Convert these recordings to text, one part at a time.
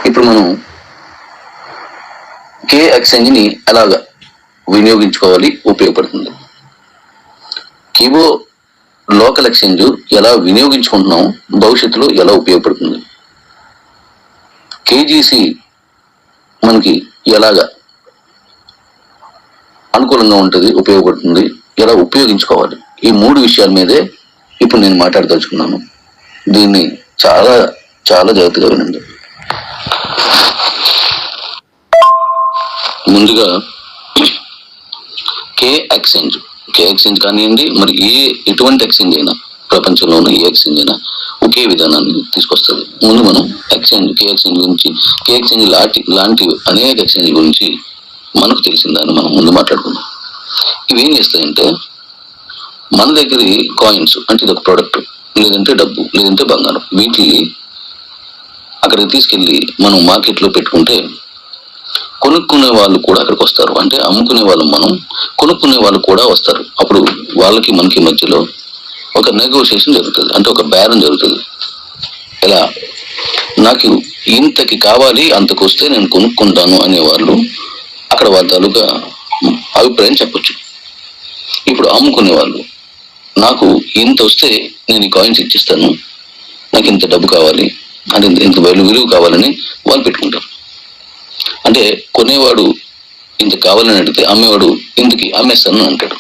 ఇప్పుడు మనం కే ఎక్స్చేంజ్ ని ఎలాగా వినియోగించుకోవాలి, ఉపయోగపడుతుంది. కీబో లోకల్ ఎక్స్చేంజ్ ఎలా వినియోగించుకుంటున్నాం, భవిష్యత్తులో ఎలా ఉపయోగపడుతుంది. కేజీసీ మనకి ఎలాగా అనుకూలంగా ఉంటుంది, ఉపయోగపడుతుంది, ఎలా ఉపయోగించుకోవాలి. ఈ 3 విషయాల మీదే ఇప్పుడు నేను మాట్లాడదలుచుకున్నాను. దీన్ని చాలా చాలా జాగ్రత్తగా వినండి. ముందుగా కే ఎక్స్చేంజ్ కానివ్వండి, మరి ఎటువంటి ఎక్స్చేంజ్ అయినా, ప్రపంచంలో ఉన్న ఏ ఎక్స్చేంజ్ అయినా ఒకే విధానాన్ని తీసుకొస్తుంది. ముందు మనం కే ఎక్స్చేంజ్ గురించి, కే ఎక్స్చేంజ్ లాంటి అనేక ఎక్స్చేంజ్ గురించి మనకు తెలిసిందని మనం ముందు మాట్లాడుకుందాం. ఇవి ఏం చేస్తాయంటే, మన దగ్గర కాయిన్స్ అంటే ఇది ఒక ప్రోడక్ట్, లేదంటే డబ్బు, లేదంటే బంగారం, వీటిని అక్కడికి తీసుకెళ్ళి మనం మార్కెట్లో పెట్టుకుంటే కొనుక్కునే వాళ్ళు కూడా అక్కడికి వస్తారు. అంటే అమ్ముకునే వాళ్ళు మనం, కొనుక్కునే వాళ్ళు కూడా వస్తారు. అప్పుడు వాళ్ళకి మనకి మధ్యలో ఒక నెగోషియేషన్ జరుగుతుంది, అంటే ఒక బేరం జరుగుతుంది. ఎలా, నాకు ఇంతకి కావాలి, అంతకు వస్తే నేను కొనుక్కుంటాను అనేవాళ్ళు అక్కడ వాళ్ళ తాలూకా అభిప్రాయం చెప్పొచ్చు. ఇప్పుడు అమ్ముకునే వాళ్ళు, నాకు ఇంత వస్తే నేను ఈ కాయిన్స్ ఇచ్చిస్తాను, నాకు ఇంత డబ్బు కావాలి, అంటే ఇంత విలువ కావాలని వాళ్ళు పెట్టుకుంటారు. అంటే కొనేవాడు ఇంత కావాలని అడిగితే అమ్మేవాడు ఇంతకి అమ్మేస్తాను అంటాడు.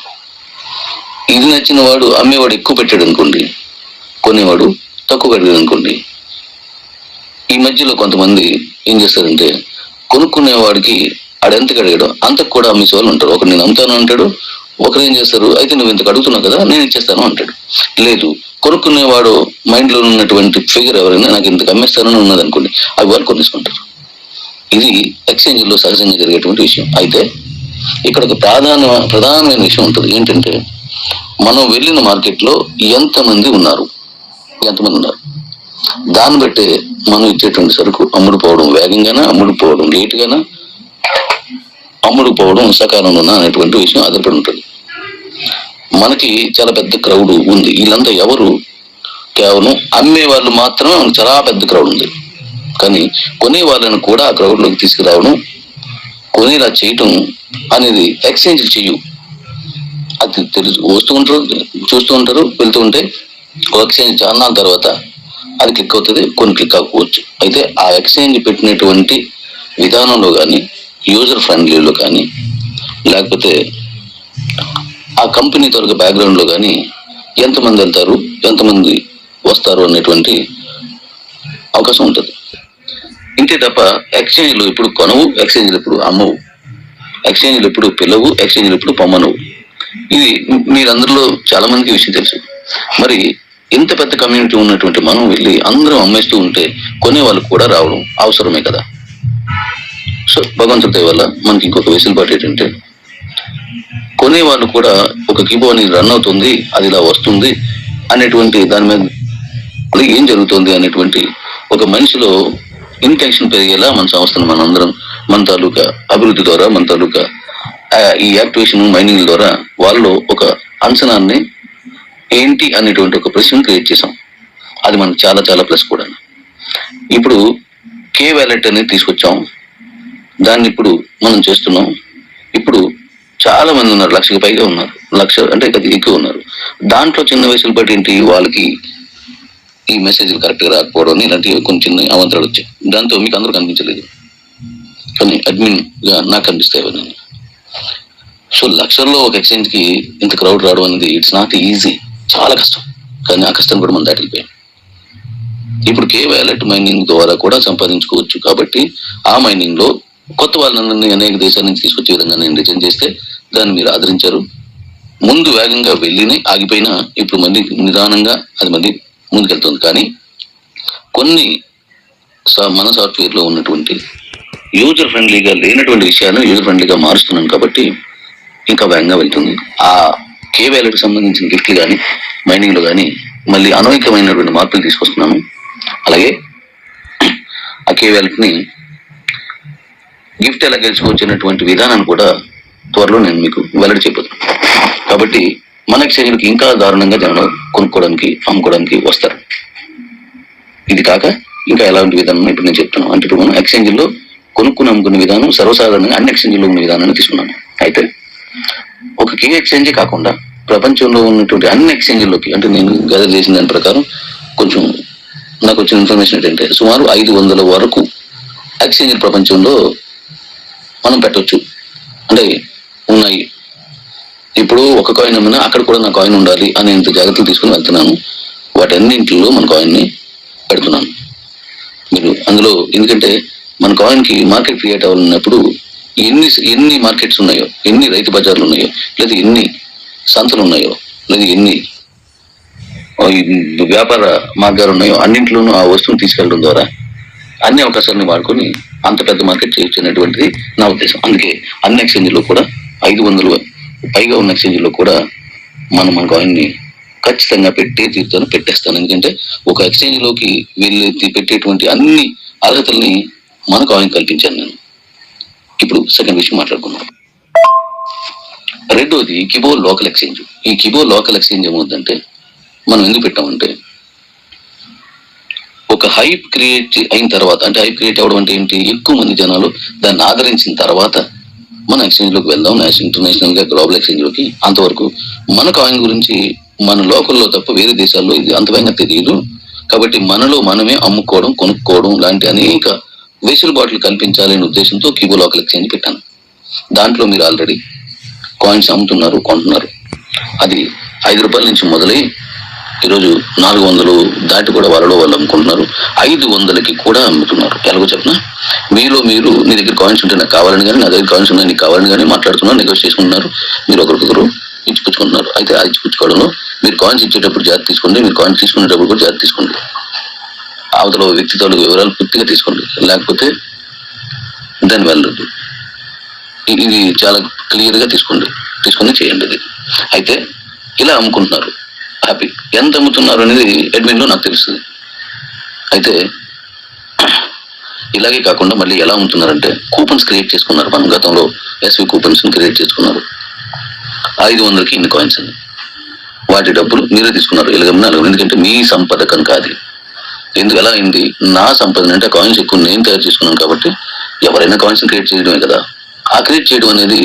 ఇది నచ్చిన వాడు అమ్మేవాడు ఎక్కువ పెట్టాడు అనుకోండి, కొనేవాడు తక్కువ పెట్టాడు అనుకోండి. ఈ మధ్యలో కొంతమంది ఏం చేస్తారంటే, కొనుక్కునేవాడికి ఆడెంతకు అడిగాడో అంతకు కూడా అమ్మేసే వాళ్ళు ఉంటారు. ఒకరు నేను అమ్ముతాను అంటాడు, ఒకరు ఏం చేస్తారు, అయితే నువ్వు ఇంతకు అడుగుతున్నావు కదా నేను ఇచ్చేస్తాను అంటాడు. లేదు, కొనుక్కునేవాడు మైండ్ లో ఉన్నటువంటి ఫిగర్ ఎవరైనా నాకు ఇంతకు అమ్మేస్తానని ఉన్నది అనుకోండి, అవి వాళ్ళు కొనేసుకుంటారు. ఇది ఎక్స్చేంజ్ లో సహజంగా జరిగేటువంటి విషయం. అయితే ఇక్కడ ఒక ప్రధానమైన విషయం ఉంటుంది. ఏంటంటే, మనం వెళ్ళిన మార్కెట్లో ఎంతమంది ఉన్నారు, దాన్ని బట్టే మనం ఇచ్చేటువంటి సరుకు అమ్ముడుపోవడం వేగంగానా, అమ్ముడుపోవడం లేటుగానా, అమ్ముడుపోవడం సకాలంలోనా అనేటువంటి విషయం ఆధారపడి ఉంటుంది. మనకి చాలా పెద్ద క్రౌడ్ ఉంది. వీళ్ళంతా ఎవరు, కేవలం అమ్మే వాళ్ళు మాత్రమే మనకు చాలా పెద్ద క్రౌడ్ ఉంది. కానీ కొనే వాళ్ళని కూడా ఆ క్రౌడ్ లోకి తీసుకురావడం, కొనేలా చేయటం అనేది ఎక్స్చేంజ్ చెయ్యు. అది తెలుసు, వస్తూ ఉంటారు, చూస్తూ ఉంటారు, వెళ్తూ ఉంటే ఒక ఎక్స్చేంజ్ చాలా తర్వాత అది క్లిక్ అవుతుంది, కొన్ని క్లిక్ అవ్వవచ్చు. అయితే ఆ ఎక్స్చేంజ్ పెట్టినటువంటి విధానంలో కానీ, యూజర్ ఫ్రెండ్లీలో కానీ, లేకపోతే ఆ కంపెనీ తాలూకా బ్యాక్గ్రౌండ్లో కానీ ఎంతమంది వెళ్తారు, ఎంతమంది వస్తారు అనేటువంటి అవకాశం ఉంటుంది. ఇంతే తప్ప ఎక్స్చేంజ్లు ఇప్పుడు కొనవు, ఎక్స్చేంజ్లు ఇప్పుడు అమ్మవు, ఎక్స్చేంజ్లు ఇప్పుడు పిల్లవు, ఎక్స్చేంజ్లు ఇప్పుడు పొమ్మనవు. ఇది మీరందరిలో చాలా మందికి విషయం తెలుసు. మరి ఇంత పెద్ద కమ్యూనిటీ ఉన్నటువంటి మనం వెళ్ళి అందరం అమ్మేస్తూ ఉంటే కొనే వాళ్ళు కూడా రావడం అవసరమే కదా. సో భగవంతుడి దయ వల్ల మనకి ఇంకొక వెసులుబాటు ఏంటంటే, కొనే వాళ్ళు కూడా ఒక కీబో అనేది రన్ అవుతుంది, అది ఇలా వస్తుంది అనేటువంటి దాని మీద ఏం జరుగుతుంది అనేటువంటి ఒక మనిషిలో ఇంటెన్షన్ పెరిగేలా మన సంస్థను మనందరం మన తాలూకా అభివృద్ధి ద్వారా, మన తాలూకా ఈ యాక్టివేషన్ మైనింగ్ ద్వారా వాళ్ళు ఒక అంచనాన్ని ఏంటి అనేటువంటి ఒక ప్రశ్న క్రియేట్ చేసాం. అది మనకు చాలా చాలా ప్లస్ కూడా. ఇప్పుడు కే వ్యాలెట్ అనేది తీసుకొచ్చాం, దాన్ని ఇప్పుడు మనం చేస్తున్నాం. ఇప్పుడు చాలా మంది ఉన్నారు, 1,00,000కి పైగా ఉన్నారు, 1,00,000 అంటే ఎక్కువ ఉన్నారు. దాంట్లో చిన్న వెసులుబాటు ఏంటి, వాళ్ళకి ఈ మెసేజ్లు కరెక్ట్గా రాకపోవడం, ఇలాంటివి కొన్ని చిన్న అవంతరాలు వచ్చాయి. దాంతో మీకు అందరూ కనిపించలేదు, కానీ అడ్మిన్ గా నాకు కనిపిస్తాయి అవన్నీ. సో 1,00,000లో ఒక ఎక్స్చేంజ్కి ఇంత క్రౌడ్ రావడం అనేది ఇట్స్ నాట్ ఈజీ, చాలా కష్టం. కానీ ఆ కష్టం కూడా మనం దాటిపోయాం. ఇప్పుడు కే వ్యాలెట్ మైనింగ్ ద్వారా కూడా సంపాదించుకోవచ్చు. కాబట్టి ఆ మైనింగ్ లో కొత్త వాళ్ళందరినీ అనేక దేశాల నుంచి తీసుకొచ్చే విధంగా నేను డిజైన్ చేస్తే దాన్ని మీరు ఆదరించారు. ముందు వేగంగా వెళ్ళిన ఆగిపోయినా ఇప్పుడు మళ్ళీ నిదానంగా అది మళ్ళీ ముందుకెళ్తుంది. కానీ కొన్ని మన సాఫ్ట్వేర్ లో ఉన్నటువంటి యూజర్ ఫ్రెండ్లీగా లేనటువంటి విషయాలను యూజర్ ఫ్రెండ్లీగా మారుస్తున్నాను కాబట్టి ఇంకా వేగంగా వెళ్తుంది. ఆ కే వ్యాలెట్కి సంబంధించిన గిఫ్ట్లు కానీ, మైనింగ్ లో కానీ మళ్ళీ అనూహ్యమైనటువంటి మార్పులు తీసుకొస్తున్నాను. అలాగే ఆ కే వ్యాలెట్ ని గిఫ్ట్ ఎలా గెలుచుకోవచ్చినటువంటి విధానాన్ని కూడా త్వరలో నేను మీకు వెల్లడి చేయబోతున్నాను. కాబట్టి మన ఎక్స్చేంజ్కి ఇంకా దారుణంగా జనం కొనుక్కోవడానికి, అమ్ముకోవడానికి వస్తారు. ఇది కాక ఇంకా ఎలాంటి విధానం ఇప్పుడు నేను చెప్తున్నాను. అంటే ఇప్పుడు మనం ఎక్స్చేంజ్లో కొనుక్కుని అమ్ముకునే విధానం సర్వసాధారణంగా అన్ని ఎక్స్చేంజ్లో ఉన్న విధానాన్ని తీసుకున్నాను. అయితే ఒక కీ ఎక్స్చేంజే కాకుండా ప్రపంచంలో ఉన్నటువంటి అన్ని ఎక్స్చేంజ్లోకి, అంటే నేను గదర్ చేసిన దాని ప్రకారం కొంచెం నాకు వచ్చిన ఇన్ఫర్మేషన్ ఏంటంటే సుమారు 500 వరకు ఎక్స్చేంజ్ ప్రపంచంలో మనం పెట్టవచ్చు అంటే ఉన్నాయి. ఇప్పుడు ఒక కాయిన్ అమ్మినా అక్కడ కూడా నా కాయిన్ ఉండాలి అని ఇంత జాగ్రత్తలు తీసుకుని వెళ్తున్నాను. వాటన్నింటిలో మన కాయిన్ని పెడుతున్నాను. మీరు అందులో, ఎందుకంటే మన కాయిన్కి మార్కెట్ క్రియేట్ అవ్వాలన్నప్పుడు ఎన్ని మార్కెట్స్ ఉన్నాయో, ఎన్ని రైతు బజార్లు ఉన్నాయో, లేదా ఎన్ని సంతలు ఉన్నాయో, లేదా ఎన్ని వ్యాపార మార్గాలు ఉన్నాయో అన్నింటిలోనూ ఆ వస్తువుని తీసుకెళ్ళడం ద్వారా అన్ని అవకాశాలను వాడుకొని అంత పెద్ద మార్కెట్ చేయొచ్చు అనేటువంటిది నా ఉద్దేశం. అందుకే అన్ని ఎక్స్చేంజ్లో కూడా 500 పైగా ఉన్న ఎక్స్చేంజ్లో కూడా మన కాయిన్ని ఖచ్చితంగా పెట్టేస్తాను. ఎందుకంటే ఒక ఎక్స్చేంజ్లోకి వెళ్ళి పెట్టేటువంటి అన్ని అర్హతల్ని మన కాయిన్ కల్పించాను నేను. ఇప్పుడు సెకండ్ విషయం మాట్లాడుకున్నాం. రెండోది కిబో లోకల్ ఎక్స్చేంజ్. ఈ కిబో లోకల్ ఎక్స్చేంజ్ ఏమవుతుందంటే మనం ఎందుకు పెట్టామంటే ఒక హైప్ క్రియేట్ అయిన తర్వాత, అంటే హైప్ క్రియేట్ అవ్వడం అంటే ఏంటి, ఎక్కువ మంది జనాలు దాన్ని ఆదరించిన తర్వాత మన ఎక్స్చేంజ్లోకి వెళ్దాం, ఇంటర్నేషనల్ గా గ్లోబల్ ఎక్స్చేంజ్లోకి. అంతవరకు మన కాయిన్ గురించి మన లోకల్లో తప్ప వేరే దేశాల్లో ఇది అంతగా తెలియదు. కాబట్టి మనలో మనమే అమ్ముకోవడం, కొనుక్కోవడం లాంటి అనేక వెసులుబాట్లు కల్పించాలనే ఉద్దేశంతో కిబో లోకల్ ఎక్స్చేంజ్ పెట్టాను. దాంట్లో మీరు ఆల్రెడీ కాయిన్స్ అమ్ముతున్నారు, కొంటున్నారు. అది 5 రూపాయల నుంచి మొదలై ఈరోజు 400 దాటి కూడా వాళ్ళు అమ్ముకుంటున్నారు. 500కి కూడా అమ్ముతున్నారు. ఎలాగో చెప్పిన మీలో మీరు, మీ దగ్గర కాయిన్స్ ఉంటే నాకు కావాలని కానీ, నా దగ్గర కాయిన్స్ ఉన్నాయి నీకు కావాలని కానీ మాట్లాడుతున్నారు, నెగోషియేట్ చేసుకుంటున్నారు, మీరు ఒకరికొకరు ఇచ్చిపుచ్చుకుంటున్నారు. అయితే ఆ ఇచ్చిపుచ్చుకోవడంలో మీరు కాయిన్స్ ఇచ్చేటప్పుడు జాగ్రత్త తీసుకోండి, మీరు కాయిన్స్ తీసుకునేటప్పుడు కూడా జాగ్రత్త తీసుకోండి. అవతల వ్యక్తి తాలూకు వివరాలు పూర్తిగా తీసుకోండి, లేకపోతే దాన్ని వెళ్ళదు. ఇది చాలా క్లియర్గా తీసుకొని చేయండి. ఇది అయితే ఇలా అమ్ముకుంటున్నారు, హ్యాపీ. ఎంత అమ్ముతున్నారు అనేది అడ్మిన్లో నాకు తెలుస్తుంది. అయితే ఇలాగే కాకుండా మళ్ళీ ఎలా అమ్ముతున్నారంటే కూపన్స్ క్రియేట్ చేసుకున్నారు. మనం గతంలో ఎస్వి కూపన్స్ క్రియేట్ చేసుకున్నారు. 500కి ఇన్ని కాయిన్స్ అని, వాటి డబ్బులు మీరే తీసుకున్నారు. ఎలాగన్నా ఎందుకంటే మీ సంపద కనుక అది ఎలా అయింది, నా సంపద అంటే కాయిన్స్ ఎక్కువ నేను తయారు చేసుకున్నాను. కాబట్టి ఎవరైనా కాయిన్స్ క్రియేట్ చేయడమే కదా. ఆ క్రియేట్ చేయడం అనేది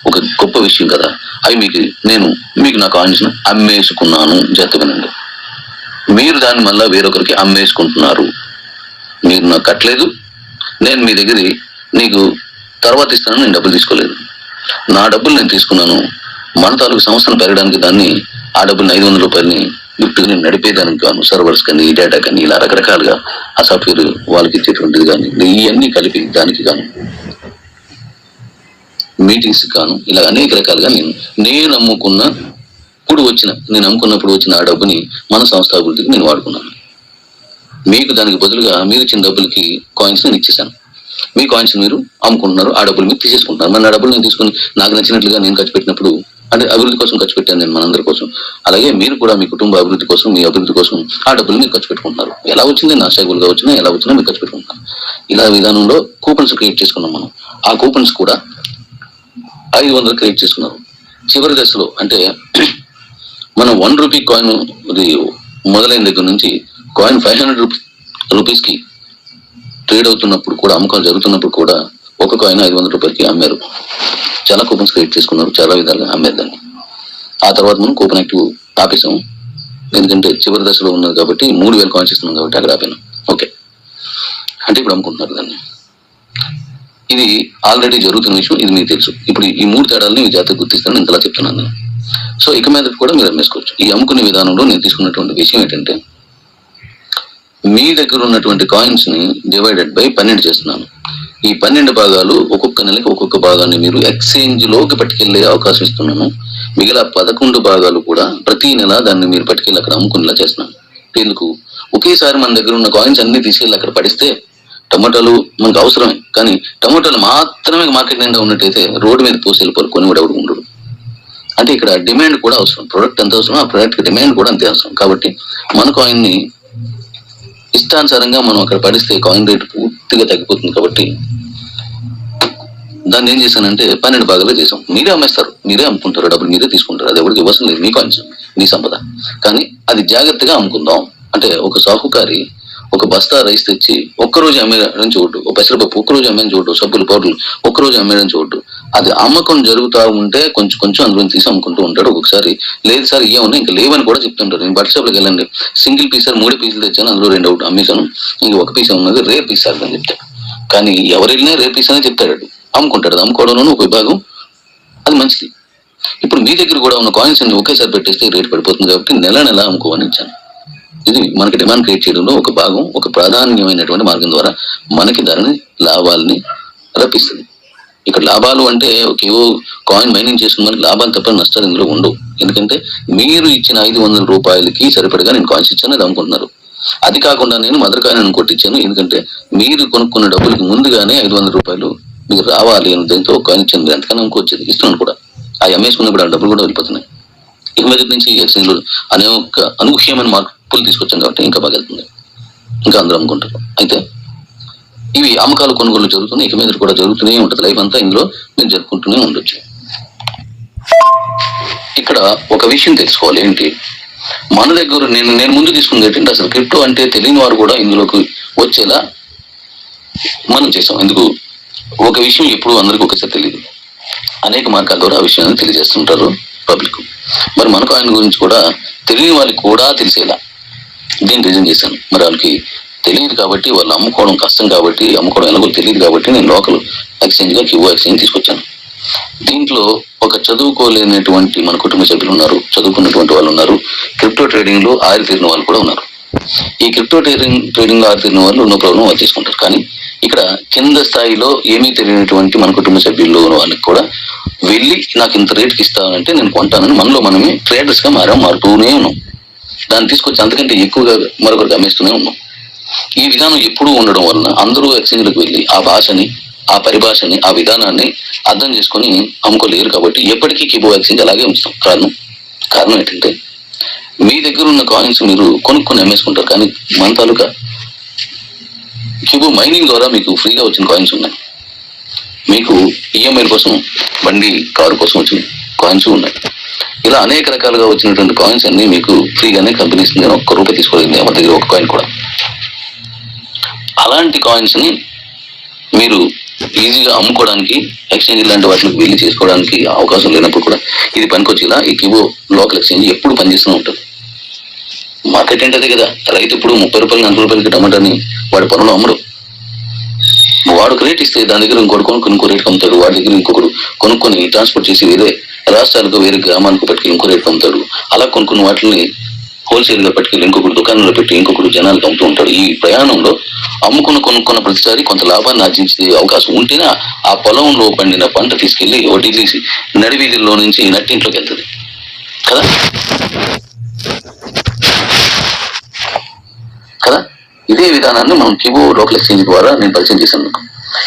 ఒక గొప్ప విషయం కదా. అవి మీకు నా కాయిన్స్ అమ్మేసుకున్నాను. జాగ్రత్తగానండి, మీరు దాన్ని మళ్ళీ వేరొకరికి అమ్మేసుకుంటున్నారు. మీరు నాకు కట్టలేదు, నేను మీ దగ్గర నీకు తర్వాత ఇస్తాను, నేను డబ్బులు తీసుకోలేదు. నా డబ్బులు నేను తీసుకున్నాను. మన తాలూకు సంస్థను పెరగడానికి దాన్ని, ఆ డబ్బులు 500 రూపాయలని గిఫ్ట్గా నేను నడిపేదానికి గాను, సర్వర్స్ కానీ, డేటా కానీ, ఇలా రకరకాలుగా ఆ సాఫ్ట్వేర్ వాళ్ళకి ఇచ్చేటువంటిది కానీ, ఇవన్నీ కలిపి దానికి గాను, మీటింగ్స్ కాను, ఇలా అనేక రకాలుగా నేను అమ్ముకున్నప్పుడు వచ్చిన ఆ డబ్బుని మన సంస్థ అభివృద్ధికి నేను వాడుకున్నాను. మీకు దానికి బదులుగా మీరు ఇచ్చిన డబ్బులకి కాయిన్స్ నేను ఇచ్చేసాను. మీ కాయిన్స్ మీరు అమ్ముకుంటున్నారు, ఆ డబ్బులు మీరు తీసేసుకుంటున్నారు. మన డబ్బులు నేను తీసుకుని నాకు నచ్చినట్లుగా నేను ఖర్చు పెట్టినప్పుడు, అంటే అభివృద్ధి కోసం ఖర్చు పెట్టాను నేను మనందరి కోసం. అలాగే మీరు కూడా మీ కుటుంబ అభివృద్ధి కోసం, మీ అభివృద్ధి కోసం ఆ డబ్బులు మీరు ఖర్చు పెట్టుకుంటున్నారు. ఎలా వచ్చింది, నాశాగులుగా వచ్చినా ఎలా వచ్చినా మీరు ఖర్చు పెట్టుకుంటున్నారు. ఇలా విధానంలో కూపన్స్ క్రియేట్ చేసుకున్నాం మనం. ఆ కూపన్స్ కూడా 500 క్రియేట్ చేసుకున్నారు. చివరి దశలో అంటే మనం 1 రూపీ కాయిన్ మొదలైన దగ్గర నుంచి కాయిన్ 500 రూపీస్కి ట్రేడ్ అవుతున్నప్పుడు కూడా, అమ్మకాలు జరుగుతున్నప్పుడు కూడా ఒక కాయిన్ 500 రూపాయలకి అమ్మారు. చాలా కూపన్స్ క్రియేట్ చేసుకున్నారు, చాలా విధాలుగా అమ్మారు దాన్ని. ఆ తర్వాత మనం కూపన్ యాక్టివ్ ఆపేసాము. ఎందుకంటే చివరి దశలో ఉన్నది కాబట్టి 3000 కాయిన్స్ ఇస్తున్నాం కాబట్టి అక్కడ ఆపాను. ఓకే, అంటే ఇప్పుడు అమ్ముకుంటున్నారు దాన్ని. ఇది ఆల్రెడీ జరుగుతున్న విషయం, ఇది మీకు తెలుసు. ఇప్పుడు ఈ 3 తేడాలని మీ జాతర గుర్తిస్తానని ఇంతలా చెప్తున్నాను నేను. సో ఇక మీద కూడా మీరు అమ్మేసుకోవచ్చు. ఈ అమ్ముకునే విధానంలో నేను తీసుకున్నటువంటి విషయం ఏంటంటే, మీ దగ్గర ఉన్నటువంటి కాయిన్స్ ని డివైడెడ్ బై 12 చేస్తున్నాను. ఈ 12 భాగాలు ఒక్కొక్క నెలకి ఒక్కొక్క భాగాన్ని మీరు ఎక్స్చేంజ్ లోకి పట్టుకెళ్లే అవకాశం ఇస్తున్నాను. మిగిలిన 11 భాగాలు కూడా ప్రతి నెల దాన్ని మీరు పట్టుకెళ్ళి అక్కడ అమ్ముకునేలా చేస్తున్నాను. ఎందుకు, ఒకేసారి మన దగ్గర ఉన్న కాయిన్స్ అన్ని తీసుకెళ్ళి అక్కడ పడిస్తే టమాటాలు మనకు అవసరమే, కానీ టమాటాలు మాత్రమే మార్కెట్ నిండా ఉన్నట్టయితే రోడ్డు మీద పోసి వెళ్ళిపోరు, కొనివాడు ఎవడు ఉండడు. అంటే ఇక్కడ డిమాండ్ కూడా అవసరం. ప్రొడక్ట్ ఎంత అవసరం, ఆ ప్రొడక్ట్ డిమాండ్ కూడా అంతే అవసరం. కాబట్టి మన కాయిన్ ని ఇష్టానుసారంగా మనం అక్కడ పడిస్తే కాయిన్ రేట్ పూర్తిగా తగ్గిపోతుంది. కాబట్టి దాన్ని ఏం చేశానంటే 12 భాగాలు చేసాం. మీరే అమ్మేస్తారు, మీరే అమ్ముకుంటారు, డబ్బులు మీరే తీసుకుంటారు. అది ఎవరికి ఇవ్వాల్సిన లేదు, మీ కాయిన్స్, మీ సంపద. కానీ అది జాగ్రత్తగా అమ్ముకుందాం. అంటే ఒక సాహుకారి ఒక బస్తా రైస్ తెచ్చి ఒక్కరోజు అమ్మేయడం చూడు, ఒక పెసరపప్పు ఒక్కరోజు అమ్మేయడం చూడు, సబ్బులు పౌడర్లు ఒక్కరోజు అమ్మేయడం చూడు. అది అమ్మకం జరుగుతూ ఉంటే కొంచెం కొంచెం అందులో తీసి అమ్ముకుంటూ ఉంటాడు. ఒకసారి లేదు సార్ ఏమన్నా ఇంకా లేవని కూడా చెప్తుంటారు. నేను బట్ షాప్లోకి వెళ్ళండి, సింగిల్ పీస్ సార్ 3 పీసులు తెచ్చాను, అందులో 2 అవుట్ అమ్మేశాను, ఇంక 1 పీస్ ఉన్నది రేర్ పీస్ సార్ అని చెప్తాడు. కానీ ఎవరు వెళ్ళినా రేర్ పీస్ అనే చెప్తాడు, అమ్ముకుంటాడు. అది అమ్ముకోవడంలోనూ ఒక విభాగం, అది మంచిది. ఇప్పుడు మీ దగ్గర కూడా ఉన్న కాయిన్స్ అన్ని ఒకేసారి పెట్టేస్తే రేట్ పడిపోతుంది కాబట్టి నెల నెల అమ్ముకోవని ఇచ్చాను. ఇది మనకి డిమాండ్ క్రియేట్ చేయడంలో ఒక భాగం, ఒక ప్రాధాన్యమైనటువంటి మార్గం ద్వారా మనకి ధరని లాభాలని రప్పిస్తుంది. ఇక్కడ లాభాలు అంటే ఏవో కాయిన్ మైనింగ్ చేసుకున్న లాభాలు తప్ప నష్టాలు ఇందులో ఉండవు. ఎందుకంటే మీరు ఇచ్చిన 500 రూపాయలకి సరిపడగా నేను కాయిన్స్ ఇచ్చాను, అది అమ్ముకుంటున్నారు. అది కాకుండా నేను మదర్ కాయిన్ కొట్టించాను, ఎందుకంటే మీరు కొనుక్కున్న డబ్బులకి ముందుగానే 500 రూపాయలు మీకు రావాలి అని దాంతో కాయిన్ ఇచ్చాను. ఎంతకన్నా అమ్ముకోవచ్చేది, ఇస్తున్నాను కూడా. ఆ అమ్మేసుకున్నప్పుడు ఆ డబ్బులు కూడా వెళ్ళిపోతున్నాయి. ఇక మీద నుంచి ఎక్స్చేంజ్ లో అనేక అనూహ్యమైన మార్పులు తీసుకొచ్చాం కాబట్టి ఇంకా బాగా వెళ్తుంది, ఇంకా అందరూ అమ్ముకుంటారు. అయితే ఇవి అమ్మకాలు కొనుగోలు జరుగుతున్నాయి, ఇక మీద కూడా జరుగుతూనే ఉంటుంది. లైఫ్ అంతా ఇందులో మీరు జరుపుకుంటూనే ఉండొచ్చు. ఇక్కడ ఒక విషయం తెలుసుకోవాలి, ఏంటి మన దగ్గర నేను ముందు తీసుకుంది ఏంటంటే అసలు క్రిప్టో అంటే తెలియని వారు కూడా ఇందులోకి వచ్చేలా మనం చేసాం. ఎందుకు ఒక విషయం ఎప్పుడు అందరికీ ఒకసారి తెలియదు, అనేక మార్గాల ద్వారా ఆ విషయాన్ని తెలియజేస్తుంటారు పబ్లిక్. మరి మనకు ఆయన గురించి కూడా తెలియని వాళ్ళకి కూడా తెలిసేలా దీన్ని రీజన్ చేశాను. మరి వాళ్ళకి తెలియదు కాబట్టి, వాళ్ళు అమ్ముకోవడం కష్టం కాబట్టి, అమ్ముకోవడం ఎలాగో తెలియదు కాబట్టి నేను లోకల్ ఎక్స్చేంజ్ గా క్యూబో ఎక్స్చేంజ్ తీసుకొచ్చాను. దీంట్లో ఒక చదువుకోలేనటువంటి మన కుటుంబ సభ్యులు ఉన్నారు, చదువుకున్నటువంటి వాళ్ళు ఉన్నారు, క్రిప్టో ట్రేడింగ్ లో ఆరితేరిన వాళ్ళు కూడా ఉన్నారు. ఈ క్రిప్టో ట్రేడింగ్ లో ఆరితేరిన వాళ్ళు నో ప్రాబ్లం వాళ్ళు తీసుకుంటారు. కానీ ఇక్కడ కింద స్థాయిలో ఏమీ తెలియనటువంటి మన కుటుంబ సభ్యుల్లో ఉన్న వాళ్ళకి కూడా వెళ్ళి నాకు ఇంత రేట్కి ఇస్తానంటే నేను కొంటానని మనలో మనమే ట్రేడర్స్ గా మారుతూనే ఉన్నాం. దాన్ని తీసుకొచ్చి అంతకంటే ఎక్కువగా మరొకరికి అమ్మేస్తూనే ఉన్నాం. ఈ విధానం ఎప్పుడూ ఉండడం వలన అందరూ ఎక్స్చేంజ్లకు వెళ్ళి ఆ భాషని, ఆ పరిభాషని, ఆ విధానాన్ని అర్థం చేసుకొని అమ్ముకోలేరు. కాబట్టి ఎప్పటికీ కిబో ఎక్స్చేంజ్ అలాగే ఉంచుతాం. కారణం ఏంటంటే మీ దగ్గర ఉన్న కాయిన్స్ మీరు కొనుక్కొని అమ్మేసుకుంటారు. కానీ మన తాలూకా కిబో మైనింగ్ ద్వారా మీకు ఫ్రీగా వచ్చిన కాయిన్స్ ఉన్నాయి. మీకు ఈఎంఐల కోసం, బండి కారు కోసం వచ్చిన కాయిన్స్ ఉన్నాయి. ఇలా అనేక రకాలుగా వచ్చినటువంటి కాయిన్స్ అన్ని మీకు ఫ్రీగానే కంపెనీ ఇస్తుంది. 1 రూపాయి తీసుకోలేదు ఎవరి దగ్గర, 1 కాయిన్ కూడా. అలాంటి కాయిన్స్ ని మీరు ఈజీగా అమ్ముకోవడానికి, ఎక్స్చేంజ్ లాంటి వాటికి వెళ్ళి చేసుకోవడానికి అవకాశం లేనప్పుడు కూడా ఇది పనికొచ్చేలా ఈ కిబో లోకల్ ఎక్స్చేంజ్ ఎప్పుడు పనిచేస్తూ ఉంటుంది. మార్కెట్ అంటే అదే కదా. రైతు ఇప్పుడు 30 రూపాయలు 40 రూపాయలకి టమాటాని వాడి పొలంలో అమ్మడు. వాడు రేట్ ఇస్తే దాని దగ్గర ఇంకోటి కొనుక్కొని ఇంకో రేట్ అమ్ముతాడు. వాడి దగ్గర ఇంకొకరు కొనుక్కొని ట్రాన్స్పోర్ట్ చేసి వేరే రాష్ట్రాలకు, వేరే గ్రామాలకు పట్టుకెళ్ళి ఇంకో రేట్ అమ్ముతాడు. అలా కొనుక్కున్న వాటిని హోల్సేల్ గా పట్టుకెళ్ళి ఇంకొకరు దుకాణంలో పెట్టి ఇంకొకరు జనాలకు అమ్ముతూ ఉంటాడు. ఈ ప్రయాణంలో కొనుక్కున్న ప్రతిసారి కొంత లాభాన్ని ఆర్జించే అవకాశం ఉంటేనే ఆ పొలంలో పండిన పంట తీసుకెళ్లి వడ్డీసి నడివీధుల్లో నుంచి నట్టింట్లోకి వెళ్తుంది కదా. ఇదే విధానాన్ని మనం కిబో లోకల్ ఎక్స్చేంజ్ ద్వారా నేను పరిచయం చేశాను.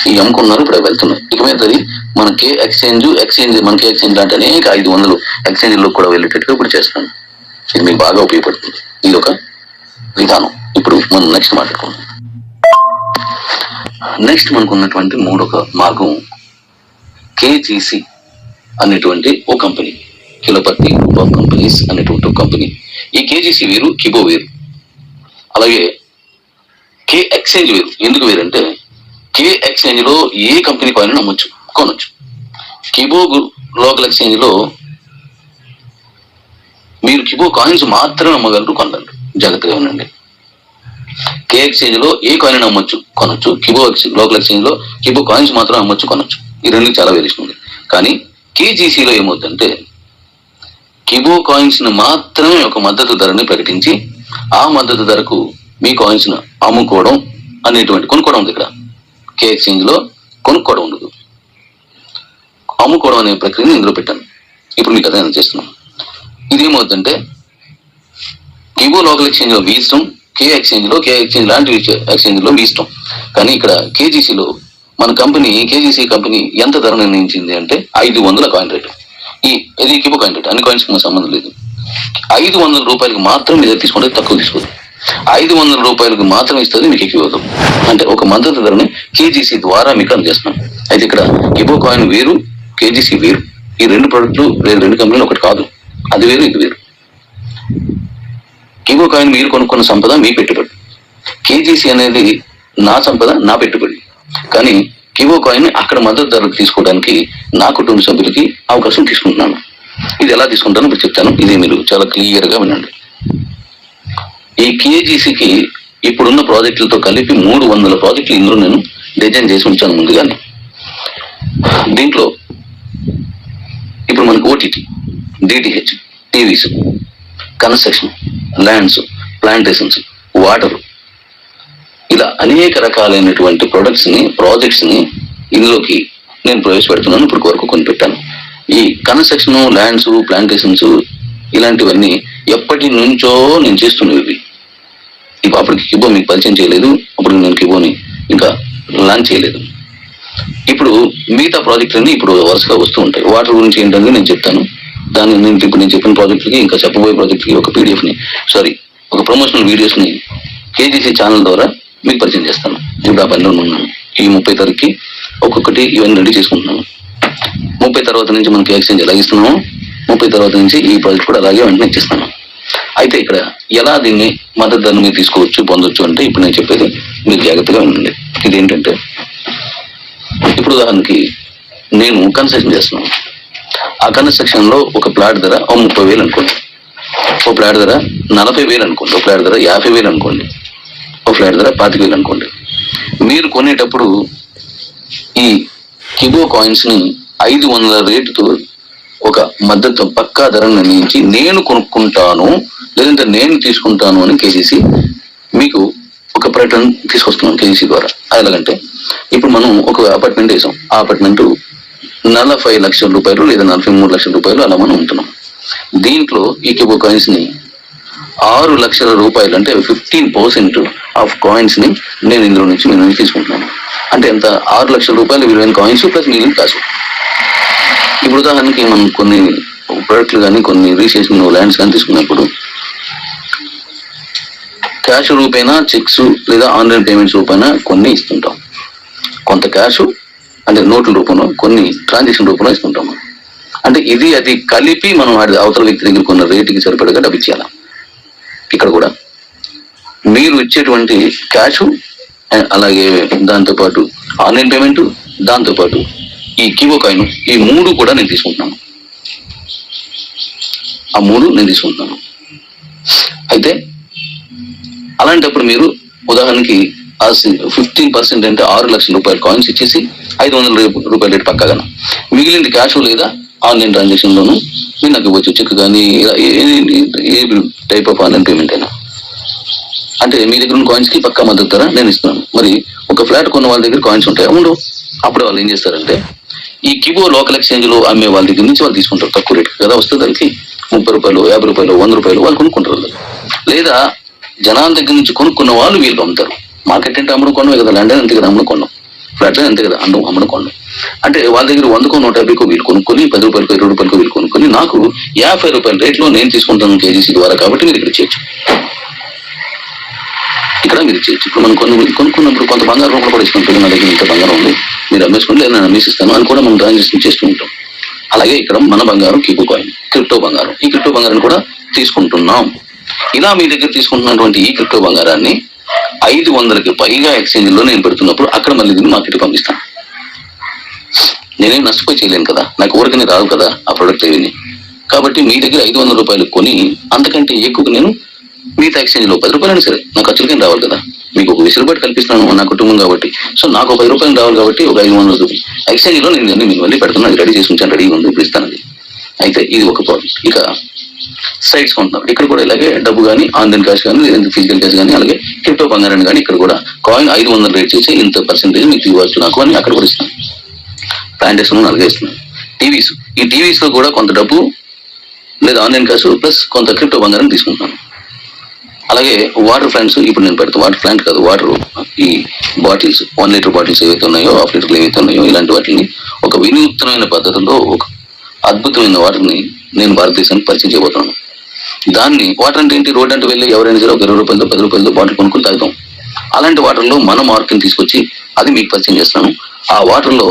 ఈ అమ్ముకున్నారు, ఇప్పుడు వెళ్తున్నాయి. ఇక మీద మన కే ఎక్స్చేంజ్ మన కే ఎక్స్చేంజ్ లాంటి అనేక 500 ఎక్స్చేంజ్ లో కూడా వెళ్ళేటట్టుగా ఇప్పుడు చేస్తున్నాను. ఇది మీకు బాగా ఉపయోగపడుతుంది. ఇది ఒక విధానం. ఇప్పుడు మనం నెక్స్ట్ మాట్లాడుకుందాం. నెక్స్ట్ మనకు ఉన్నటువంటి 3వ మార్గం కేజీసీ అనేటువంటి ఓ కంపెనీ, కిలోపతి గ్రూప్ ఆఫ్ కంపెనీస్ అనేటువంటి ఒక కంపెనీ. ఈ కేజీసీ వేరు, కిబో వేరు. అలాగే కే ఎక్స్చేంజ్ వేరు. ఎందుకు వేరంటే కే ఎక్స్చేంజ్ లో ఏ కంపెనీ కాయిన్ అమ్మొచ్చు, కొనొచ్చు. కిబో లోకల్ ఎక్స్చేంజ్ లో మీరు కిబో కాయిన్స్ మాత్రమే అమ్మగలరు, కొనగలరు. జాగ్రత్తగా ఉండండి. కే ఎక్స్చేంజ్ లో ఏ కాయిన్ అమ్మొచ్చు, కొనొచ్చు. కిబో లోకల్ ఎక్స్చేంజ్ లో కిబో కాయిన్స్ మాత్రం అమ్మొచ్చు, కొనొచ్చు. ఈ రెండు చాలా వేరియేషన్ ఉంది. కానీ కేజీసీలో ఏమవుతుందంటే కిబో కాయిన్స్ ను మాత్రమే ఒక మద్దతు ధరని ప్రకటించి ఆ మద్దతు ధరకు మీ కాయిన్స్ ను అమ్ముకోవడం అనేటువంటి, కొనుక్కోవడం ఉంది. ఇక్కడ కే ఎక్స్చేంజ్ లో కొనుక్కోవడం ఉండదు, అమ్ముకోవడం అనే ప్రక్రియను ఇందులో పెట్టాను. ఇప్పుడు మీకు అదే చేస్తున్నాం. ఇదేమవుతుందంటే కిబో లోకల్ ఎక్స్చేంజ్ లో మీ ఇష్టం, కే ఎక్స్చేంజ్ లాంటి ఎక్స్చేంజ్ లో మీ ఇష్టం. కానీ ఇక్కడ కేజీసీలో మన కంపెనీ, కేజీసీ కంపెనీ ఎంత ధర నిర్ణయించింది అంటే 500 కాయిన్ రేటు. ఇది కిబో కాయిన్ రేటు, అన్ని కాయిన్స్ కి సంబంధం లేదు. 500 రూపాయలకు మాత్రం మీద తీసుకుంటే తక్కువ తీసుకోదు. 500 రూపాయలకు మాత్రం ఇస్తుంది, మీకు ఎక్కువ ఇవ్వదు. అంటే ఒక మద్దతు ధరని కేజీసీ ద్వారా మీకు అందజేస్తున్నాం. అయితే ఇక్కడ కిబో కాయిన్ వేరు, కేజీసీ వేరు. ఈ 2 ప్రొడక్ట్లు రెండు కంపెనీలు ఒకటి కాదు. అది వేరు, ఇది వేరు. కిబో కాయిన్ మీరు కొనుక్కున్న సంపద, మీ పెట్టుబడి. కేజీసీ అనేది నా సంపద, నా పెట్టుబడి. కానీ కివో కాయిన్ అక్కడ మద్దతు ధరకు తీసుకోవడానికి నా కుటుంబ సభ్యులకి అవకాశం తీసుకుంటున్నాను. ఇది ఎలా తీసుకుంటానో ఇప్పుడు చెప్తాను. ఇది మీరు చాలా క్లియర్ గా వినండి. ఈ కేజీసీకి ఇప్పుడున్న ప్రాజెక్టులతో కలిపి 300 ప్రాజెక్టులు ఇందులో నేను డిజైన్ చేసి ఉంచాను ముందుగానే. దీంట్లో ఇప్పుడు మనకు OTT, DTH, TVs, construction, lands, plantations, water, ఇలా అనేక రకాలైనటువంటి ప్రాజెక్ట్స్ ని ఇందులోకి నేను ప్రవేశపెడుతున్నాను. ఇప్పుడు వరకు కొని పెట్టాను. ఈ కన్స్ట్రక్షన్, ల్యాండ్స్, ప్లాంటేషన్స్ ఇలాంటివన్నీ ఎప్పటి నుంచో నేను చేస్తున్నవి. ఇప్పుడు అప్పటికి కిబో మీకు పరిచయం చేయలేదు, అప్పుడు నేను కిబోని ఇంకా లాంచ్ చేయలేదు. ఇప్పుడు మిగతా ప్రాజెక్టులన్నీ ఇప్పుడు వరుసగా వస్తూ ఉంటాయి. వాటర్ గురించి ఏంటంటే నేను చెప్తాను. దాన్ని ఇప్పుడు నేను చెప్పిన ప్రాజెక్టులకి, ఇంకా చెప్పబోయే ప్రాజెక్టులకి ఒక ప్రమోషనల్ వీడియోస్ ని కేజీసీ ఛానల్ ద్వారా మీకు పరిచయం చేస్తాను. ఇప్పుడు ఆ పనిలో ఉన్నాను. ఈ 30 తారీఖుకి ఒక్కొక్కటి ఇవన్నీ రెడీ చేసుకుంటున్నాను. 30 తర్వాత నుంచి మనకి ఎక్స్చేంజ్ ఎలా ఇస్తున్నాము, 30 తర్వాత నుంచి ఈ ప్రాజెక్ట్ కూడా అలాగే వెంటనే ఇచ్చిస్తాను. అయితే ఇక్కడ ఎలా దీన్ని మద్దతు ధరను మీరు తీసుకోవచ్చు, పొందొచ్చు అంటే ఇప్పుడు నేను చెప్పేది మీరు జాగ్రత్తగా వినండి. ఇదేంటంటే ఇప్పుడు ఉదాహరణకి నేను కన్స్ట్రక్షన్ చేస్తున్నాను. ఆ కన్స్ట్రక్షన్ లో ఒక ప్లాట్ ధర 30,000 అనుకోండి, ఒక ప్లాట్ ధర 40,000 అనుకోండి, ఒక ప్లాట్ ధర 50,000 అనుకోండి, ఒక ఫ్లాట్ ధర 25,000 అనుకోండి. మీరు కొనేటప్పుడు ఈ కిబో కాయిన్స్ ని 500 రేటుతో ఒక మద్దతు పక్కా ధరను నిర్ణయించి నేను కొనుక్కుంటాను లేదంటే నేను తీసుకుంటాను అని కేజీసీ మీకు ఒక ప్రకటన తీసుకొస్తున్నాం కేజీసీ ద్వారా. ఎలాగంటే ఇప్పుడు మనం ఒక అపార్ట్మెంట్ వేసాం. ఆ అపార్ట్మెంట్ 45 లక్షల రూపాయలు లేదా 43 లక్షల రూపాయలు అలా మనం ఉంటున్నాం. దీంట్లో ఈ కిబో కాయిన్స్ ని 6 లక్షల రూపాయలు అంటే 15% ఆఫ్ కాయిన్స్ ని నేను ఇందులో నుంచి నేను తీసుకుంటున్నాను. అంటే ఎంత? 6 లక్షల రూపాయలు విలువైన కాయిన్స్ ప్లస్ మిగిలిన కాసు. ఇప్పుడు ఉదాహరణకి మనం కొన్ని ప్రొడక్ట్లు కానీ కొన్ని రిజిస్ట్రేషన్ ల్యాండ్స్ కానీ తీసుకున్నప్పుడు క్యాష్ రూపేనా, చెక్స్ లేదా ఆన్లైన్ పేమెంట్స్ రూపేనా కొన్ని ఇస్తుంటాం. కొంత క్యాష్ అంటే నోట్ల రూపంలో, కొన్ని ట్రాన్సాక్షన్ రూపంలో ఇస్తుంటాం. అంటే ఇది అది కలిపి మనం అవతల వ్యక్తి దగ్గర కొన్న రేటుకి సరిపడగా డబ్బు ఇచ్చేయాలి. ఇక్కడ కూడా మీరు ఇచ్చేటువంటి క్యాష్, అలాగే దాంతోపాటు ఆన్లైన్ పేమెంట్, దాంతోపాటు ఈ కివో కాయిన్, ఈ 3 కూడా నేను తీసుకుంటున్నాను. ఆ 3 నేను తీసుకుంటున్నాను. అయితే అలాంటప్పుడు మీరు ఉదాహరణకి 15% అంటే 6 లక్షల రూపాయల కాయిన్స్ ఇచ్చేసి 500 రూపాయల రేటు పక్కగా మిగిలింది క్యాష్ లేదా ఆన్లైన్ ట్రాన్సాక్షన్ లోను మీరు నాకు ఇవ్వచ్చు. చెక్ కానీ ఏ టైప్ ఆఫ్ ఆన్లైన్ పేమెంట్ అయినా. అంటే మీ దగ్గర ఉన్న కాయిన్స్ కి పక్కా మద్దతు ధర నేను ఇస్తున్నాను. మరి ఒక ఫ్లాట్ కొన్న వాళ్ళ దగ్గర కాయిన్స్ ఉంటాయి, ఉండవు. అప్పుడు వాళ్ళు ఏం చేస్తారంటే ఈ కిబో లోకల్ ఎక్స్చేంజ్ లో అమ్మే వాళ్ళ దగ్గర నుంచి వాళ్ళు తీసుకుంటారు. తక్కువ రేటు కదా వస్తుంది దానికి. 30 రూపాయలు, 50 రూపాయలు, 100 రూపాయలు వాళ్ళు కొనుక్కుంటారు. లేదా జనాల దగ్గర నుంచి కొనుక్కున్న వాళ్ళు వీళ్ళు అమ్ముతారు. మార్కెట్ అంటే అమ్మడం కొనవే కదా, ల్యాండ్ అంతే కదా అమ్మడం కొన్నాం, ఫ్లాట్ అంతే కదా అమ్మడం కొన్నాం. అంటే వాళ్ళ దగ్గర 100కో 150కో వీళ్ళు కొనుక్కొని 10 రూపాయలకో 20 రూపాయలకో వీళ్ళు కొనుక్కొని నాకు 50 రూపాయల రేట్లో నేను తీసుకుంటాను కేజీసీ ద్వారా. కాబట్టి మీరు ఇక్కడ చేయొచ్చు, ఇక్కడ మీరు చేయొచ్చు. ఇప్పుడు మనం కొనుక్కున్నప్పుడు కొంత బంగారం రూపంలో కూడా ఇస్తుంటుంది. నా దగ్గర ఇంత బంగారం ఉంది, మీరు అమ్మేసుకుంటే నేను అమ్మేసిస్తాను అని కూడా మనం ట్రాన్సాక్షన్ చేస్తూ ఉంటాం. అలాగే ఇక్కడ మన బంగారం కిబో కాయిన్, క్రిప్టో బంగారం, ఈ క్రిప్టో బంగారాన్ని కూడా తీసుకుంటున్నాం. ఇలా మీ దగ్గర తీసుకుంటున్నటువంటి ఈ క్రిప్టో బంగారాన్ని 500కి పైగా ఎక్స్చేంజ్ లో నేను పెడుతున్నప్పుడు అక్కడ మళ్ళీ దీన్ని మార్కెట్ పంపిస్తాను. నేనేం నష్టపోయి చేయలేను కదా, నాకు ఊరికనే రాదు కదా ఆ ప్రొడక్ట్ ఏవి. కాబట్టి మీ దగ్గర 500 రూపాయలు కొని అంతకంటే ఎక్కువ నేను మిగతా ఎక్స్చేంజ్ లో 10 రూపాయలైనా సరే నా ఖర్చులకి రావాలి కదా. మీకు ఒక వెసులుబాటు కల్పిస్తున్నాను నా కుటుంబం కాబట్టి. సో నాకు 10 రూపాయలు రావాలి కాబట్టి ఒక 500 రూపాయలు ఎక్స్చేంజ్ లో నేను మళ్ళీ పెడుతున్నాను. రెడీ చేసి ఉంచాను, రెడీగా ఉంది, ఇప్పుడు ఇస్తాను. అయితే ఇది ఒక ప్రాబ్లం. ఇక సైట్స్ కొంటున్నాం. ఇక్కడ కూడా ఇలాగే డబ్బు కానీ ఆన్లైన్ క్యాష్ కానీ లేదంటే ఫిజికల్ క్యాష్ కానీ అలాగే క్రిప్టో బంగారాన్ని కానీ ఇక్కడ కూడా కాయిన్ 500 రేట్ చేసి ఇంత పర్సెంటేజ్ మీకు ఇవ్వచ్చు నాకు అని అక్కడ కూడా ఇస్తాను. ప్లాంటేషన్ అలాగే ఇస్తున్నాను. టీవీస్, ఈ టీవీస్ లో కూడా కొంత డబ్బు లేదా ఆన్లైన్ క్యాష్ ప్లస్ కొంత క్రిప్టో బంగారం తీసుకుంటున్నాను. అలాగే వాటర్ ప్లాంట్స్ ఇప్పుడు నేను పెడతాను. వాటర్ ప్లాంట్ కాదు, వాటర్ ఈ బాటిల్స్ 1 లీటర్ బాటిల్స్ ఏవైతే ఉన్నాయో, 1/2 లీటర్లు ఏవైతే ఉన్నాయో ఇలాంటి వాటిని ఒక వినూత్నమైన పద్ధతిలో ఒక అద్భుతమైన వాటర్ని నేను భారతదేశానికి పరిచయం చేయబోతున్నాను. దాన్ని వాటర్ అంటే ఏంటి, రోడ్ అంటే వెళ్ళి ఎవరైనా సరే ఒక 20 రూపాయలతో 10 రూపాయలతో బాటిల్ కొనుక్కుని తాగుతాం. అలాంటి వాటర్లో మన మార్కెట్ని తీసుకొచ్చి అది మీకు పరిచయం చేస్తాను. ఆ వాటర్లో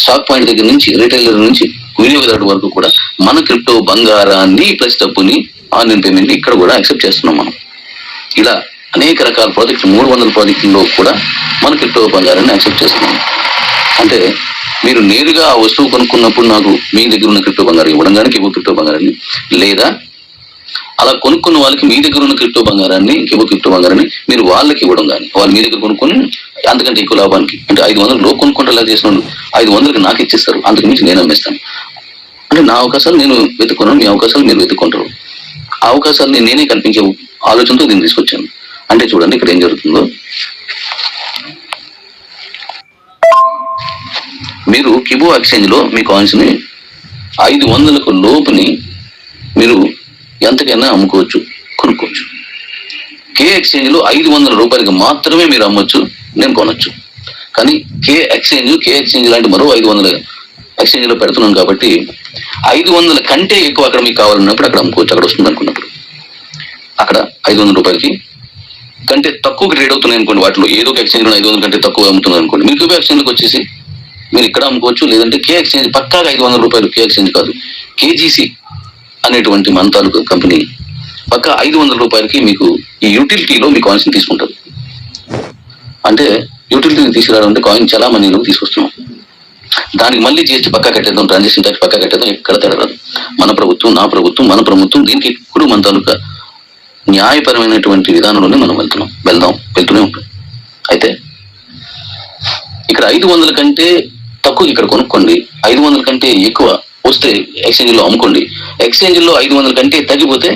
స్టాక్ పాయింట్ దగ్గర నుంచి రిటైలర్ నుంచి వినియోగదారు వరకు కూడా మన క్రిప్టో బంగారాన్ని ప్లస్ డబ్బుని ఆన్లైన్ పేమెంట్ ఇక్కడ కూడా యాక్సెప్ట్ చేస్తున్నాం మనం. ఇలా అనేక రకాల ప్రాజెక్టులు 300 ప్రాజెక్టుల్లో కూడా మన క్రిప్టో బంగారాన్ని యాక్సెప్ట్ చేస్తున్నాం. అంటే మీరు నేరుగా ఆ వస్తువు కొనుక్కున్నప్పుడు నాకు మీ దగ్గర ఉన్న క్రిప్టో బంగారం ఇవ్వడం కానీ కిబో క్రిప్టో బంగారాన్ని, లేదా అలా కొనుక్కున్న వాళ్ళకి మీ దగ్గర ఉన్న క్రిప్టో బంగారాన్ని కిబో క్రిప్టో బంగారాన్ని మీరు వాళ్ళకి ఇవ్వడం కానీ, వాళ్ళు మీ దగ్గర కొనుక్కొని అంతకంటే ఎక్కువ లాభానికి, అంటే 500 కొనుక్కుంటా చేసిన వాళ్ళు 500కి నాకు ఇచ్చేస్తారు, అంతకు మించి నేను అమ్మేస్తాను. అంటే నా అవకాశాలు నేను వెతుక్కున్నాను, మీ అవకాశాలు మీరు వెతుక్కుంటారు. ఆ అవకాశాలు నేనే కల్పించే ఆలోచనతో దీన్ని తీసుకొచ్చాను. అంటే చూడండి ఇక్కడ ఏం జరుగుతుందో. మీరు కిబో ఎక్స్చేంజ్ లో మీ కాయిన్స్ ని 500కు లోపుని మీరు ఎంతకైనా అమ్ముకోవచ్చు, కొనుక్కోవచ్చు. కే ఎక్స్చేంజ్ లో 500 రూపాయలకి మాత్రమే మీరు అమ్మొచ్చు, నేను కొనొచ్చు. కానీ కే ఎక్స్చేంజ్ లాంటి మరో 500 ఎక్స్చేంజ్ లో పెడుతున్నాం కాబట్టి 500 కంటే ఎక్కువ అక్కడ మీకు కావాలన్నప్పుడు అక్కడ అమ్ముకోవచ్చు. అక్కడ వస్తుంది అనుకున్నప్పుడు అక్కడ 500 రూపాయలకి కంటే తక్కువకి ట్రేడ్ అవుతున్నాయి అనుకోండి, వాటిలో ఏదో ఒక ఎక్స్చేంజ్ 500 కంటే తక్కువ అమ్ముతున్నారు అనుకోండి, మీరు కిబో ఎక్స్చేంజ్కి వచ్చేసి మీరు ఇక్కడ అమ్ముకోవచ్చు. లేదంటే కే ఎక్స్చేంజ్ పక్కాగా 500 రూపాయలు, కే ఎక్స్చేంజ్ కాదు, కేజీసీ అనేటువంటి మన తాలూకు కంపెనీ పక్కా 500 రూపాయలకి మీకు ఈ యూటిలిటీలో మీ కాయిన్స్ ని తీసుకుంటారు. అంటే యూటిలిటీని తీసుకురావడం అంటే కాయిన్ చాలా మనీలో తీసుకొస్తున్నాం. దానికి మళ్ళీ జిఎస్టీ పక్కా కట్టేద్దాం, ట్రాన్సాక్షన్ ట్యాక్స్ పక్కా కట్టేద్దాం, ఎక్కడ తేడాదు. మన ప్రభుత్వం, నా ప్రభుత్వం, మన ప్రభుత్వం దీనికి ఎప్పుడు మన తాలూకా న్యాయపరమైనటువంటి విధానంలోనే మనం వెళ్తూనే ఉంటాం. అయితే ఇక్కడ 500 కంటే తక్కువ ఇక్కడ కొనుక్కోండి, 500 కంటే ఎక్కువ వస్తే ఎక్స్చేంజ్ లో అమ్ముకోండి. ఎక్స్చేంజ్ లో 500 కంటే తగ్గిపోతే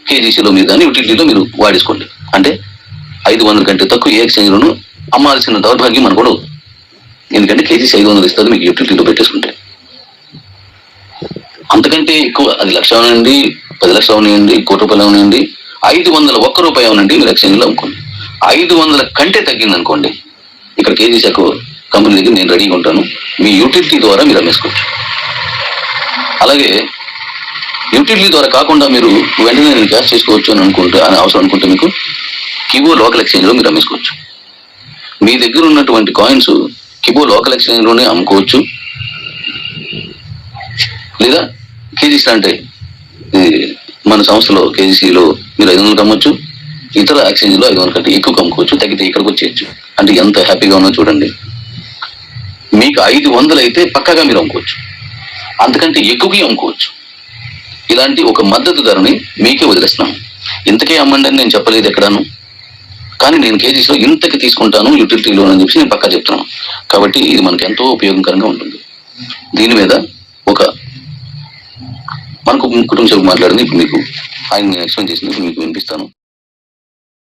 కేజీసీలో మీరు దాన్ని యూటిలిటీలో మీరు వాడేసుకోండి. అంటే 500 కంటే తక్కువ ఏ ఎక్స్చేంజ్ లోనూ అమ్మాల్సిన దౌర్భాగ్యం మనకు కూడా, ఎందుకంటే కేజీసీ 500 ఇస్తుంది మీకు యూటిలిటీలో పెట్టేసుకుంటే. అంతకంటే ఎక్కువ అది 1,00,000 అవనండి, 10 లక్షలు అవనండి, ₹1,00,000 అవనండి, 500 ₹1 అవనండి, మీరు ఎక్స్చేంజ్ లో అమ్ముకోండి. 500 కంటే తగ్గింది అనుకోండి, ఇక్కడ కేజీసీ కంపెనీ దగ్గర నేను రెడీగా ఉంటాను, మీ యూటిలిటీ ద్వారా మీరు అమ్మేసుకోవచ్చు. అలాగే యూటిలిటీ ద్వారా కాకుండా మీరు వెంటనే నేను క్యాష్ చేసుకోవచ్చు అని అవసరం అనుకుంటే మీకు కిబో లోకల్ ఎక్స్చేంజ్ లో మీరు అమ్మేసుకోవచ్చు. మీ దగ్గర ఉన్నటువంటి కాయిన్స్ కిబో లోకల్ ఎక్స్చేంజ్ లోనే అమ్ముకోవచ్చు. లేదా కేజీసీ అంటే మన సంస్థలో కేజీసీలో మీరు 500 అమ్మొచ్చు, ఇతర ఎక్స్చేంజ్ లో 500 కంటే ఎక్కువ అమ్ముకోవచ్చు, తగ్గితే ఇక్కడికి వచ్చేయచ్చు. అంటే ఎంత హ్యాపీగా ఉన్నా చూడండి. మీకు 500 అయితే పక్కాగా మీరు అమ్ముకోవచ్చు, అంతకంటే ఎక్కువగా అమ్ముకోవచ్చు. ఇలాంటి ఒక మద్దతు ధరని మీకే వదిలేస్తున్నాను. ఇంతకే అమ్మండి అని నేను చెప్పలేదు ఎక్కడాను, కానీ నేను కేజీసీలో ఇంతకి తీసుకుంటాను యూటిలిటీలో అని చెప్పి నేను పక్కా చెప్తున్నాను. కాబట్టి ఇది మనకు ఎంతో ఉపయోగకరంగా ఉంటుంది. దీని మీద మనకు కుటుంబ సభ్యులు మాట్లాడింది ఇప్పుడు మీకు ఆయన ఎక్స్ప్లెయిన్ చేసింది మీకు వినిపిస్తాను.